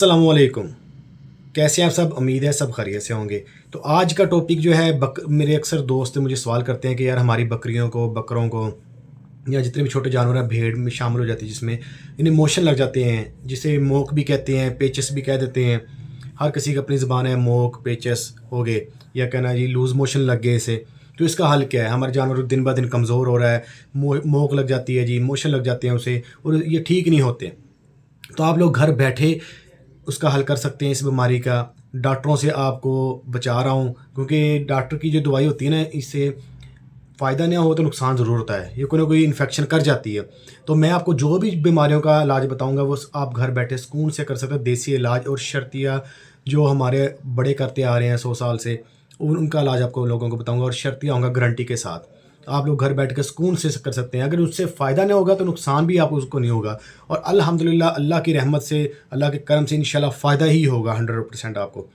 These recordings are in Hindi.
अस्सलामुअलैकुम। कैसे हैं आप सब? उम्मीद है सब खैरियत से होंगे। तो आज का टॉपिक जो है मेरे अक्सर दोस्त मुझे सवाल करते हैं कि यार हमारी बकरियों को, बकरों को या जितने भी छोटे जानवर हैं भेड़ में शामिल हो जाती है जिसमें इन्हें मोशन लग जाते हैं, जिसे मोक भी कहते हैं, पेचस भी कह देते हैं। हर किसी की अपनी ज़ुबान है, मोक, पेचस हो गए या कहना जी लूज़ मोशन लग गए इसे। तो इसका हल क्या है? हमारा जानवर दिन ब दिन कमज़ोर हो रहा है, मोक लग जाती है जी, मोशन लग जाते हैं उसे और ये ठीक नहीं होते। तो आप लोग घर बैठे उसका हल कर सकते हैं इस बीमारी का। डॉक्टरों से आपको बचा रहा हूँ क्योंकि डॉक्टर की जो दवाई होती है ना, इससे फ़ायदा नहीं हो तो नुकसान ज़रूर होता है। ये कोई ना कोई इन्फेक्शन कर जाती है। तो मैं आपको जो भी बीमारियों का इलाज बताऊँगा वो आप घर बैठे सुकून से कर सकते हो। देसी इलाज और शर्तिया जो हमारे बड़े करते आ रहे हैं 100 साल से, उनका इलाज आपको लोगों को बताऊँगा और शर्तिया होगा गारंटी के साथ। आप लोग घर बैठ के सुकून से कर सकते हैं। अगर उससे फ़ायदा नहीं होगा तो नुकसान भी आपको उसको नहीं होगा। और अल्हम्दुलिल्लाह अल्लाह की रहमत से, अल्लाह के करम से इंशाल्लाह फ़ायदा ही होगा 100% आपको।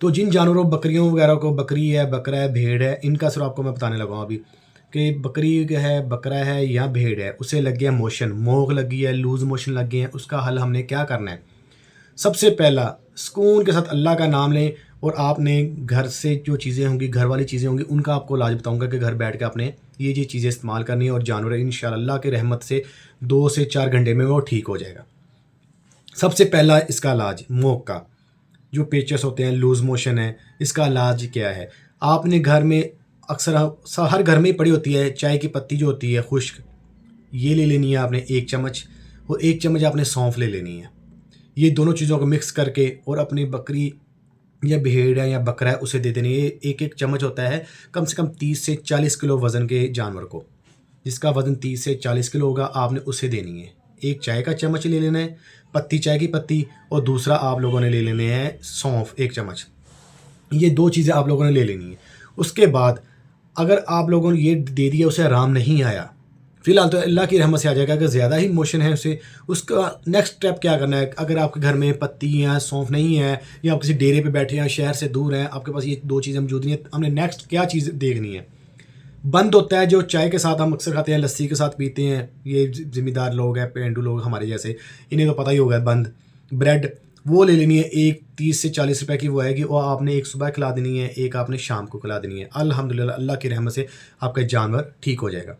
तो जिन जानवरों, बकरियों वगैरह को, बकरी है, बकरा है, भेड़ है, इनका सिर्फ आपको मैं बताने लगा हूँ अभी कि बकरी है, बकरा है या भेड़ है, उसे लग गया मोशन, मोक लगी है, लूज़ मोशन लग गए हैं, उसका हल हमने क्या करना है? सबसे पहला सुकून के साथ अल्लाह का नाम लें और आपने घर से जो चीज़ें होंगी, घर वाली चीज़ें होंगी, उनका आपको इलाज बताऊँगा कि घर बैठ के आपने ये चीज़ें इस्तेमाल करनी है और जानवर इंशाअल्लाह अल्लाह की रहमत से 2 से 4 घंटे में वो ठीक हो जाएगा। सबसे पहला इसका इलाज मोक का, जो पेचस होते हैं, लूज़ मोशन है, इसका इलाज क्या है? आपने घर में अक्सर हर घर में ही पड़ी होती है चाय की पत्ती जो होती है खुश्क, ये ले लेनी है आपने 1 चम्मच और 1 चम्मच आपने सौंफ ले लेनी है। ये दोनों चीज़ों को मिक्स करके और अपनी बकरी या भेड़ है या बकरा है उसे दे देनी है। ये 1-1 चम्मच होता है कम से कम 30 से 40 किलो वज़न के जानवर को। जिसका वज़न 30 से 40 किलो होगा आपने उसे देनी है। 1 चाय का चम्मच ले लेना है, पत्ती चाय की पत्ती, और दूसरा आप लोगों ने ले लेने हैं सौंफ 1 चम्मच। ये 2 चीज़ें आप लोगों ने ले लेनी है। उसके बाद अगर आप लोगों ने ये दे दिया, उसे आराम नहीं आया, फ़िलहाल तो अल्लाह की रहमत से आ जाएगा। अगर ज़्यादा ही मोशन है उसे, उसका नेक्स्ट स्टेप क्या करना है? अगर आपके घर में पत्ती या सौंफ नहीं है या आप किसी डेरे पे बैठे हैं, शहर से दूर हैं, आपके पास ये 2 चीज़ें मौजूद नहीं है, हमने नेक्स्ट क्या चीज़ देखनी है? बंद होता है जो चाय के साथ हम अक्सर खाते हैं, लस्सी के साथ पीते हैं, ये ज़िम्मेदार लोग हैं, पेंडू लोग हमारे जैसे, इन्हें तो पता ही होगा। बंद ब्रेड वो ले लेनी है, एक 30 से 40 रुपए की वो आएगी, और आपने एक सुबह खिला देनी है, एक आपने शाम को खिला देनी है। अल्हम्दुलिल्लाह अल्लाह की रहमत से आपका जानवर ठीक हो जाएगा।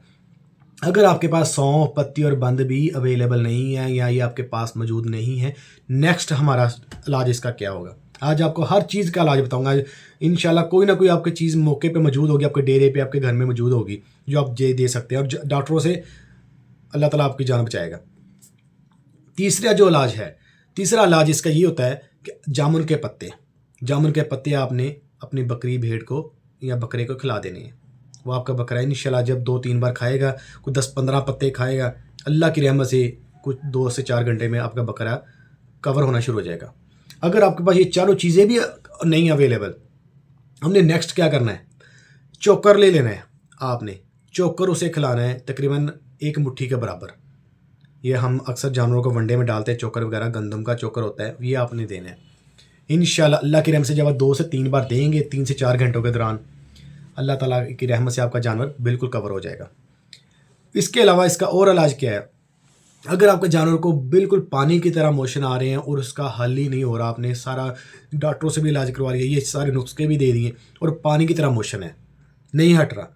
अगर आपके पास सौंफ, पत्ती और बंद भी अवेलेबल नहीं है या ये आपके पास मौजूद नहीं है, नेक्स्ट हमारा इलाज इसका क्या होगा? आज आपको हर चीज़ का इलाज बताऊंगा। इंशाल्लाह कोई ना कोई आपकी चीज़ मौके पे मौजूद होगी, आपके डेरे पे, आपके घर में मौजूद होगी, जो आप ये दे सकते हैं और डॉक्टरों से अल्लाह ताला आपकी जान बचाएगा। तीसरा इलाज इसका ये होता है कि जामुन के पत्ते आपने अपनी बकरी, भेड़ को या बकरे को खिला देने हैं। वो आपका बकरा इंशाल्लाह जब 2-3 बार खाएगा, कुछ 10-15 पत्ते खाएगा, अल्लाह की रहमत से कुछ 2 से 4 घंटे में आपका बकरा कवर होना शुरू हो जाएगा। अगर आपके पास ये चारों चीज़ें भी नहीं अवेलेबल, हमने नेक्स्ट क्या करना है? चोकर ले लेना है आपने। चोकर उसे खिलाना है तकरीबन 1 मुट्ठी के बराबर। ये हम अक्सर जानवरों को वनडे में डालते हैं, चोकर वगैरह, गंदम का चोकर होता है, ये आपने देना है। इंशाल्लाह अल्लाह की रहमत से जब आप 2 से 3 बार देंगे, 3 से 4 घंटों के दौरान, अल्लाह ताला की रहमत से आपका जानवर बिल्कुल कवर हो जाएगा। इसके अलावा इसका और इलाज क्या है? अगर आपके जानवर को बिल्कुल पानी की तरह मोशन आ रहे हैं और उसका हल ही नहीं हो रहा, आपने सारा डॉक्टरों से भी इलाज करवा लिया, ये सारे नुस्खे भी दे दिए और पानी की तरह मोशन है, नहीं हट रहा,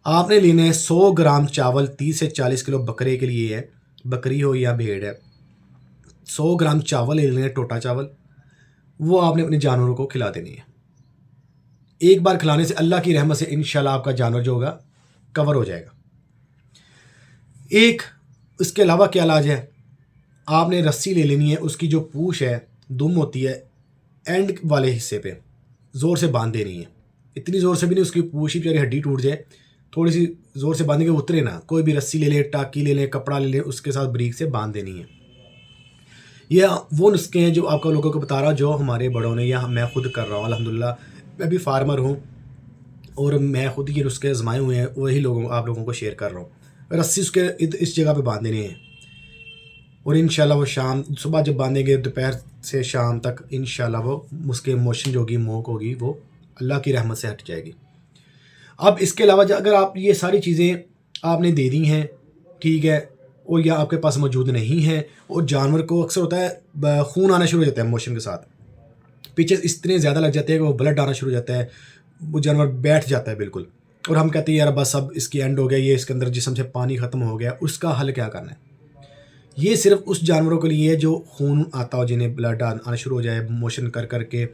आपने लेने हैं 100 ग्राम चावल। 30 से 40 किलो बकरे के लिए है, बकरी हो या भेड़ है। 100 ग्राम चावल ले लेने हैं, टोटा चावल, वो आपने अपने जानवरों को खिला देनी है। एक बार खिलाने से अल्लाह की रहमत से इंशाल्लाह आपका जानवर जो होगा कवर हो जाएगा। एक इसके अलावा क्या इलाज है? आपने रस्सी ले लेनी है, उसकी जो पूंछ है, दुम होती है, एंड वाले हिस्से पे ज़ोर से बांध देनी है। इतनी ज़ोर से भी नहीं उसकी पूंछ ही बेचारी हड्डी टूट जाए, थोड़ी सी ज़ोर से बांधेंगे उतरे ना। कोई भी रस्सी ले ले, टाकी ले ले, कपड़ा ले ले, उसके साथ बारीक से बांध देनी है। ये वो नुस्खे हैं जो आपका लोगों को बता रहा हूँ, जो हमारे बड़ों ने या मैं खुद कर रहा हूँ। अल्हम्दुलिल्लाह मैं भी फार्मर हूँ और मैं खुद ये नुस्खे आजमाए हुए हैं, वही आप लोगों को शेयर कर रहा हूँ। रस्सी उसके इस जगह पे बांध देनी है और इंशाल्लाह वो शाम, सुबह जब बांधेंगे दोपहर से शाम तक, इंशाल्लाह वो उसके मोशन जो होगी, मोक होगी, वो अल्लाह की रहमत से हट जाएगी। अब इसके अलावा अगर आप ये सारी चीज़ें आपने दे दी हैं, ठीक है, और या आपके पास मौजूद नहीं है, और जानवर को अक्सर होता है खून आना शुरू हो जाता है मोशन के साथ, पिचेस इतने ज़्यादा लग जाते हैं कि वो ब्लड आना शुरू हो जाता है, वो जानवर बैठ जाता है बिल्कुल। और हम कहते हैं यार बस अब इसकी एंड हो गया, ये इसके अंदर जिस्म से पानी ख़त्म हो गया, उसका हल क्या करना है? ये सिर्फ उस जानवरों के लिए है जो खून आता हो, जिन्हें ब्लड आना शुरू हो जाए, मोशन कर कर के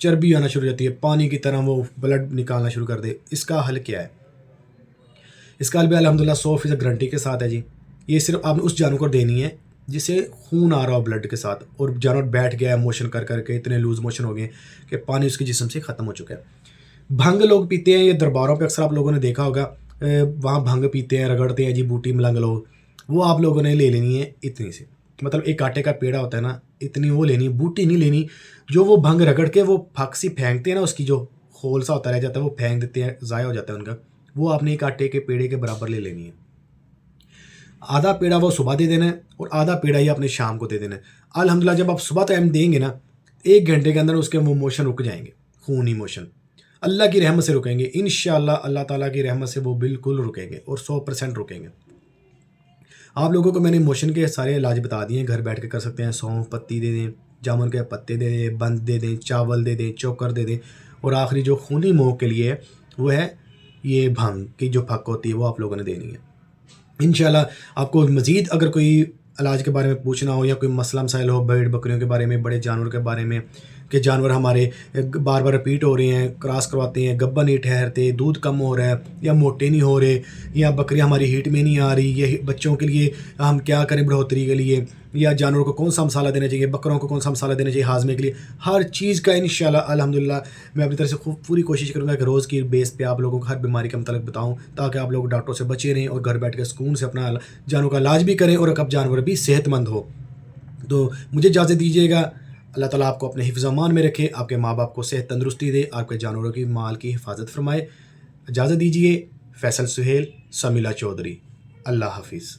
चर्बी आना शुरू हो जाती है, पानी की तरह वो ब्लड निकालना शुरू कर दे। इसका हल क्या है? इसका हल भी अल्हम्दुलिल्लाह 100% गारंटी के साथ है जी। ये सिर्फ आपने उस जानवर को देनी है जिसे खून आ रहा हो ब्लड के साथ, और जानवर बैठ गया है मोशन कर कर के, इतने लूज मोशन हो गए कि पानी उसके जिस्म से ख़त्म हो चुका है। भंग लोग पीते हैं, ये दरबारों पे अक्सर आप लोगों ने देखा होगा, वहाँ भंग पीते हैं, रगड़ते हैं जी बूटी मलंग लोग। वो आप लोगों ने ले लेनी है इतनी सी, मतलब एक आटे का पेड़ा होता है ना, इतनी वो लेनी है, बूटी नहीं लेनी। जो वो भंग रगड़ के वो फक सी फेंकते हैं ना, उसकी जो होल सा होता रह जाता है वो फेंक देते हैं, ज़ाया हो जाता है उनका, वो आपने एक आटे के पेड़े के बराबर ले लेनी है। आधा पेड़ा वो सुबह दे देना है और आधा पेड़ा ही आपने शाम को दे देना है। अल्हम्दुलिल्लाह जब आप सुबह टाइम देंगे ना, 1 घंटे के अंदर उसके वो मोशन रुक जाएंगे, खूनी मोशन अल्लाह की रहमत से रुकेंगे इंशाअल्लाह। अल्लाह ताला की रहमत से वो बिल्कुल रुकेंगे और 100% रुकेंगे। आप लोगों को मैंने मोशन के सारे इलाज बता दिए हैं, घर बैठ के कर सकते हैं। सौंफ पत्ती दे दें, जामुन के पत्ते दे दें, बंद दे दें, चावल दे दें, चोकर दे दें, और आखिरी जो खूनी मोह के लिए है वो है ये भंग की जो फक होती है, वो आप लोगों ने देनी है इंशाल्लाह। आपको मज़ीद अगर कोई इलाज के बारे में पूछना हो या कोई मसला मसाइल हो, भेड़ बकरियों के बारे में, बड़े जानवर के बारे में, कि जानवर हमारे बार बार रिपीट हो रहे हैं, क्रॉस करवाते हैं, गब्बा नहीं ठहरते, दूध कम हो रहा है, या मोटे नहीं हो रहे, या बकरियां हमारी हीट में नहीं आ रही, ये बच्चों के लिए हम क्या करें बढ़ोतरी के लिए, या जानवरों को कौन सा मसाला देना चाहिए, बकरों को कौन सा मसाला देना चाहिए हाजमे के लिए, हर चीज़ का इंशाल्लाह अल्हम्दुलिल्लाह मैं अपनी तरफ से खूब पूरी कोशिश करूँगा कि रोज़ की बेस पे आप लोगों को हर बीमारी के मतलब बताऊँ, ताकि आप लोग डॉक्टरों से बचे रहें और घर बैठ के सुकून से अपना जानवरों का इलाज भी करें और अब जानवर भी सेहतमंद हो। तो मुझे इजाज़त दीजिएगा। अल्लाह ताला आपको अपने हिफ्ज़ अमान में रखे, आपके माँ बाप को सेहत तंदुरुस्ती दे, आपके जानवरों की माल की हिफाजत फरमाए। इजाज़त दीजिए। फैसल सुहेल, समीला चौधरी। अल्लाह हाफिज़।